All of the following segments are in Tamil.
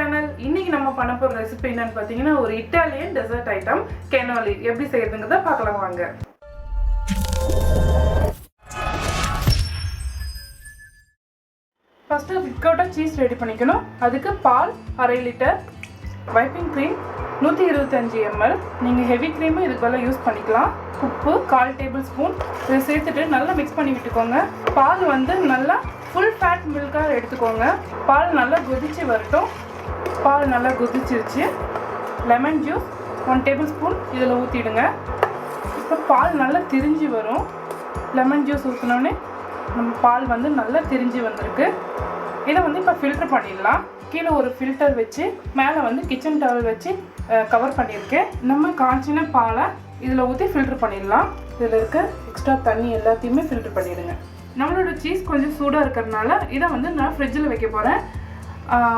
சேனல். இன்னைக்கு நம்ம பண்ண போற ரெசிபி என்னன்னு பாத்தீங்கன்னா ஒரு இட்டாலியன் டெசர்ட் ஐட்டம் cannoli. எப்படி செய்யறதுங்கறத பார்க்கலாம் வாங்க. ஃபர்ஸ்ட் ரிகோட்டா சீஸ் ரெடி பண்ணிக்கணும். அதுக்கு பால் 1/2 லிட்டர், வைப்பிங் க்ரீம் 125 ml. நீங்க ஹெவி க்ரீமும் இதுக்கு பதிலா யூஸ் பண்ணிக்கலாம். உப்பு 1/4 டேபிள் ஸ்பூன் இதை சேர்த்துட்டு நல்லா மிக்ஸ் பண்ணி விட்டுக்கோங்க. பால் வந்து நல்லா ஃபுல் ஃபேட் மில்காக எடுத்துக்கோங்க. பால் நல்லா கொதிச்சு வரட்டும். பால் நல்லா கொதிச்சிருச்சு. லெமன் ஜூஸ் 1 டேபிள் ஸ்பூன் இதில் ஊற்றிடுங்க. இப்போ பால் நல்லா திரிஞ்சு வரும். லெமன் ஜூஸ் ஊற்றினோடனே நம்ம பால் வந்து நல்லா திரிஞ்சு வந்திருக்கு. இதை வந்து இப்போ ஃபில்டர் பண்ணிடலாம். கீழே ஒரு ஃபில்டர் வச்சு மேலே வந்து கிச்சன் டவல் வச்சு கவர் பண்ணியிருக்கேன். நம்ம காய்ச்சின பாலை இதில் ஊற்றி ஃபில்டர் பண்ணிடலாம். இதில் இருக்க எக்ஸ்ட்ரா தண்ணி எல்லாத்தையுமே ஃபில்டர் பண்ணிவிடுங்க. நம்மளோட சீஸ் கொஞ்சம் சூடாக இருக்கிறதுனால இதை வந்து நான் ஃப்ரிட்ஜில் வைக்க போகிறேன்.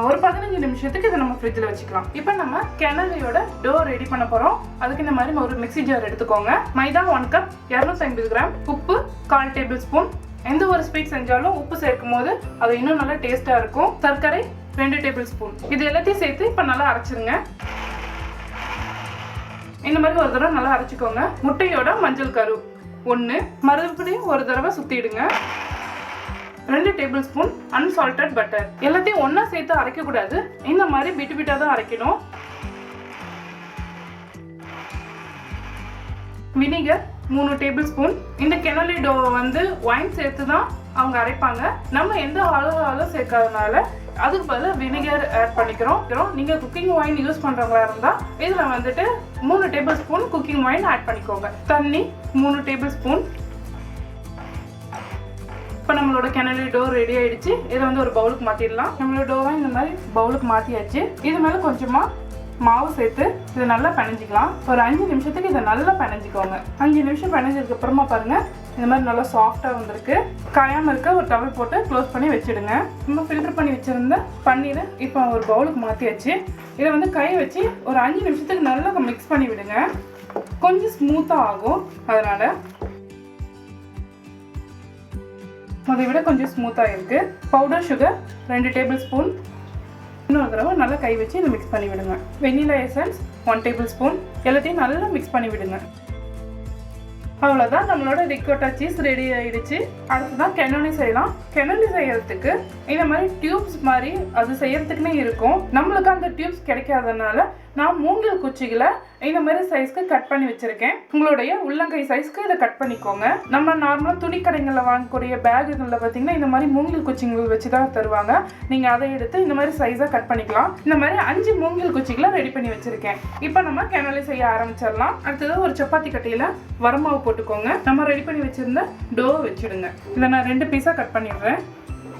ஒரு 15 நிமிஷத்துக்கு இதை நம்ம ஃப்ரிட்ஜில் வச்சுக்கலாம். இப்போ நம்ம cannoliயோட டோ ரெடி பண்ண போகிறோம். அதுக்கு இந்த மாதிரி ஒரு மிக்ஸி ஜார் எடுத்துக்கோங்க. மைதா 1 கப், 250 கிராம், உப்பு 1/4 டேபிள் ஸ்பூன். எந்த ஒரு ஸ்வீட் செஞ்சாலும் உப்பு சேர்க்கும் போது அது இன்னும் நல்லா டேஸ்ட்டாக இருக்கும். சர்க்கரை 2 டேபிள் ஸ்பூன். இது எல்லாத்தையும் சேர்த்து இப்போ நல்லா அரைச்சிருங்க. இந்த மாதிரி ஒரு தடவை நல்லா அரைச்சிக்கோங்க. முட்டையோட மஞ்சள் கரு 1, மறுபடியும் ஒரு தடவை சுற்றிடுங்க. 2 டேபிள் ஸ்பூன் அன்சால்டட் பட்டர். எல்லாத்தையும் ஒன்றா சேர்த்து அரைக்கக்கூடாது. இந்த மாதிரி பிட்டு பிட்டாக தான் அரைக்கணும். Vinegar 3 table spoon. இந்த cannoli டோ வந்து ஒயின் சேர்த்து தான் அவங்க அரைப்பாங்க. நம்ம எந்த ஆளும் சேர்க்காதனால அதுக்கு பதிலாக வினிகர் ஆட் பண்ணிக்கிறோம். நீங்கள் குக்கிங் ஒயின் யூஸ் பண்ணுறவங்களா இருந்தால் இதில் வந்துட்டு 3 tablespoon cooking wine add பண்ணிக்கோங்க. தண்ணி 3 டேபிள் ஸ்பூன். இப்போ நம்மளோட cannoli டோ ரெடி ஆயிடுச்சு. இதை வந்து ஒரு பவுலுக்கு மாற்றிடலாம். நம்மளோட டோவை இந்த மாதிரி பவுலுக்கு மாற்றியாச்சு. இது மேலே கொஞ்சமாக மாவு சேர்த்து இதை நல்லா பிணைஞ்சிக்கலாம். ஒரு 5 நிமிஷத்துக்கு இதை நல்லா பிணைஞ்சிக்கோங்க. 5 நிமிஷம் பிணைஞ்சதுக்கு அப்புறமா பாருங்கள் இந்த மாதிரி நல்லா சாஃப்டாக வந்திருக்கு. காயாமல் இருக்க ஒரு டவல் போட்டு க்ளோஸ் பண்ணி வச்சுடுங்க. நம்ம ஃபில்டர் பண்ணி வச்சுருந்த பன்னீரை இப்போ ஒரு பவுலுக்கு மாற்றியாச்சு. இதை வந்து கை வச்சு ஒரு 5 நிமிஷத்துக்கு நல்லா மிக்ஸ் பண்ணி விடுங்க. கொஞ்சம் ஸ்மூத்தாக ஆகும். அதனால் அதை விட கொஞ்சம் ஸ்மூத்தாக இருக்குது. Powder sugar 2 tablespoon. இன்னொரு தடவை நல்லா கை வச்சு இதை மிக்ஸ் பண்ணி விடுங்க. Vanilla essence 1 tablespoon. எல்லாத்தையும் நல்லா மிக்ஸ் பண்ணி விடுங்க. அவ்வளோதான், நம்மளோட ரிகோட்டா சீஸ் ரெடி ஆகிடுச்சு. அடுத்துதான் cannoli செய்யலாம். cannoli செய்யறதுக்கு இந்த மாதிரி டியூப்ஸ் மாதிரி அது செய்யறதுக்குன்னே இருக்கும். நம்மளுக்கு அந்த டியூப்ஸ் கிடைக்காதனால நான் மூங்கில் குச்சிகளை இந்த மாதிரி சைஸ்க்கு கட் பண்ணி வச்சுருக்கேன். உங்களுடைய உள்ளங்கை சைஸ்க்கு இதை கட் பண்ணிக்கோங்க. நம்ம நார்மலாக துணி கடைகளில் வாங்கக்கூடிய பேகுகளில் பார்த்தீங்கன்னா இந்த மாதிரி மூங்கில் குச்சிகள் வச்சு தான் தருவாங்க. நீங்கள் அதை எடுத்து இந்த மாதிரி சைஸாக கட் பண்ணிக்கலாம். இந்த மாதிரி 5 மூங்கில் குச்சிகளை ரெடி பண்ணி வச்சுருக்கேன். இப்போ நம்ம cannoli செய்ய ஆரம்பிச்சிடலாம். அடுத்தது ஒரு சப்பாத்தி கட்டையில் வரமாவு போட்டுக்கோங்க. நம்ம ரெடி பண்ணி வச்சுருந்த டோ வச்சுடுங்க. இதை நான் 2 பீஸாக கட் பண்ணிடுறேன்.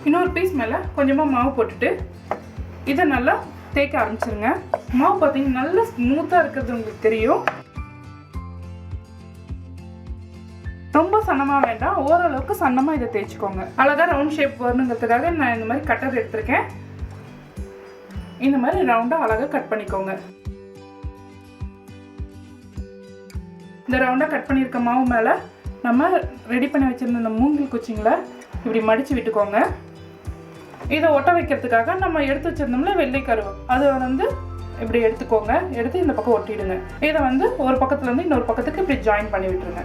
இன்னொரு பீஸ் மேலே கொஞ்சமாக மாவு போட்டுட்டு இதை நல்லா தேய்க்க ஆரம்பிச்சிருங்க. மாவு பார்த்தீங்கன்னா நல்லா ஸ்மூத்தாக இருக்கிறது உங்களுக்கு தெரியும். ரொம்ப சன்னமாக வேண்டாம், ஓரளவுக்கு சன்னமாக இதை தேய்ச்சிக்கோங்க. அழகாக ரவுண்ட் ஷேப் வரணுங்கிறதுக்காக நான் இந்த மாதிரி கட்டர் எடுத்திருக்கேன். இந்த மாதிரி ரவுண்டாக அழகாக கட் பண்ணிக்கோங்க. இந்த ரவுண்டாக கட் பண்ணியிருக்க மாவு மேலே நம்ம ரெடி பண்ணி வச்சுருந்த இந்த மூங்கில் குச்சிங்களை இப்படி மடித்து விட்டுக்கோங்க. இதை ஒட்ட வைக்கிறதுக்காக நம்ம எடுத்து வச்சிருந்தோம்ல வெள்ளைக்கருவு, அதை வந்து இப்படி எடுத்துக்கோங்க. எடுத்து இந்த பக்கம் ஒட்டிடுங்க. இதை வந்து ஒரு பக்கத்துலேருந்து இன்னொரு பக்கத்துக்கு இப்படி ஜாயின் பண்ணி விட்டுருங்க.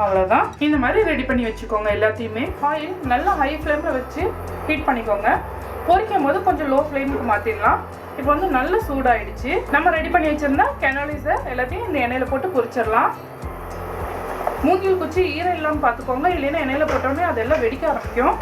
அவ்வளோதான். இந்த மாதிரி ரெடி பண்ணி வச்சுக்கோங்க. எல்லாத்தையுமே ஆயில் நல்லா ஹை ஃப்ளேமில் வச்சு ஹீட் பண்ணிக்கோங்க. பொரிக்கும் போது கொஞ்சம் லோ ஃப்ளேமுக்கு மாற்றிடலாம். இப்போ வந்து நல்லா சூடாயிடுச்சு. நம்ம ரெடி பண்ணி வச்சுருந்தா cannoliஸை எல்லாத்தையும் இந்த எண்ணெயில் போட்டு பொரிச்சிடலாம். மூங்கில் குச்சி ஈரம் இல்லாமல் பார்த்துக்கோங்க, இல்லைன்னா எண்ணெயில் போட்டோன்னே அதெல்லாம் வெடிக்க ஆரம்பிக்கும்.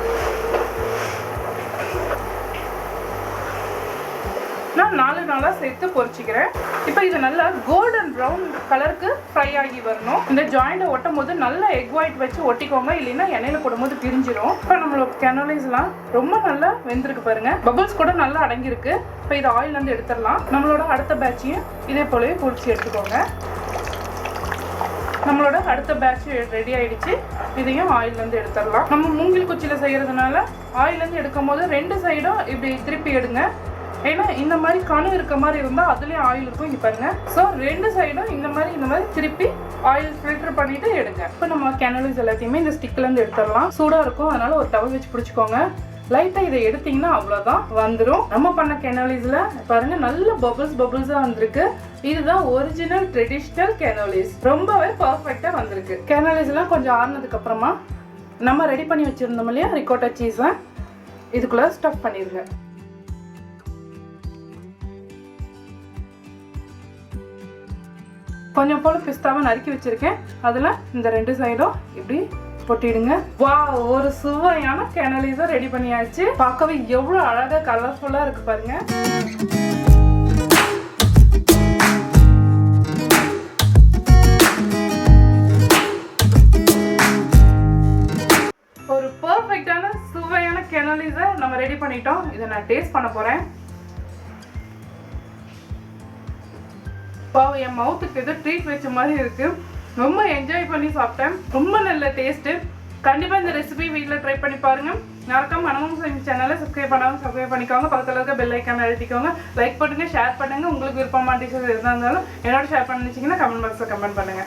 நான் 4 நாளாக சேர்த்து பொரிச்சிக்கிறேன். இப்போ இது நல்லா கோல்டன் ப்ரௌன் கலருக்கு ஃப்ரை ஆகி வரணும். இந்த ஜாயிண்டை ஒட்டும் போது நல்லா எக் ஒயிட் வச்சு ஒட்டிக்கோங்க, இல்லைன்னா எண்ணெயில் போடும்போது பிரிஞ்சிடும். இப்போ நம்மளோட cannoliஸ்லாம் ரொம்ப நல்லா வெந்திருக்கு பாருங்க. பபிள்ஸ் கூட நல்லா அடங்கியிருக்கு. இப்போ இதை ஆயிலேருந்து எடுத்துடலாம். நம்மளோட அடுத்த பேட்சையும் இதே போலவே பொரிச்சு எடுத்துக்கோங்க. நம்மளோட அடுத்த பேட்ச் ரெடி ஆயிடுச்சு. இதையும் ஆயிலேருந்து எடுத்துடலாம். நம்ம மூங்கில் குச்சியில் செய்கிறதுனால ஆயிலேருந்து எடுக்கும் போது 2 சைடும் இப்படி திருப்பி எடுங்க. ஏன்னா இந்த மாதிரி கணு இருக்க மாதிரி இருந்தால் அதுலேயும் ஆயில் இருக்கும். இங்கே பாருங்க. ஸோ 2 சைடும் இந்த மாதிரி திருப்பி ஆயில் ஃபில்டர் பண்ணிட்டு எடுங்க. இப்போ நம்ம cannoli எல்லாத்தையுமே இந்த ஸ்டிக்லேருந்து எடுத்துடலாம். சூடாக இருக்கும், அதனால ஒரு டவல் வச்சு பிடிச்சிக்கோங்க. லைட்டா இதை எடுத்தீங்கன்னா அவ்வளவுதான் வந்துடும். நம்ம பண்ண கேனோலிஸ்ல பாருங்க நல்ல பபிள்ஸா வந்திருக்கு. இதுதான் ஒரிஜினல் ட்ரெடிஷனல் கேனோலிஸ். ரொம்பவே பர்ஃபெக்டா வந்திருக்கு. கேனோலிஸ் எல்லாம் கொஞ்சம் ஆறுனதுக்கு அப்புறமா நம்ம ரெடி பண்ணி வச்சிருந்தோம் இல்லையா ரிகோட்டா சீஸை இதுக்குள்ள ஸ்டஃப் பண்ணிருங்க. கொஞ்சம் போல பிஸ்தாவை நறுக்கி வச்சிருக்கேன். அதுல இந்த 2 சைடும் இப்படி பொட்டிடுங்க. வா, ஒரு சுவையான கேனோலிஸை ரெடி பண்ணியாச்சு. பார்க்கவே எவ்வளவு அழகா கலர்ஃபுல்லா இருக்கு பாருங்க. ஒரு பெர்ஃபெக்ட்டான சுவையான கேனோலிஸை நம்ம ரெடி பண்ணிட்டோம். இதை நான் டேஸ்ட் பண்ண போறேன். பாவம், என் மவுத்துக்கு ஏதோ ட்ரீட் வச்ச மாதிரி இருக்கு. ரொம்ப என்ஜாய் பண்ணி சாப்பிட்டேன். ரொம்ப நல்ல டேஸ்ட்டு. கண்டிப்பாக இந்த ரெசிபி வீட்டில் ட்ரை பண்ணி பாருங்க. மறக்காம மனமும் சமையல் சேனலை சப்ஸ்கிரைப் பண்ணாமல் சப்ஸ்கிரைப் பண்ணிக்கோங்க. பக்கத்தில் இருக்க பெல் ஐக்கான அழுத்திக்கோங்க. லைக் பண்ணுங்க, ஷேர் பண்ணுங்க. உங்களுக்கு விருப்பமான டிஷஸ் எதாக இருந்தாலும் என்னோட ஷேர் பண்ணிச்சிங்கன்னா கமெண்ட் பாக்ஸில் கமெண்ட் பண்ணுங்க.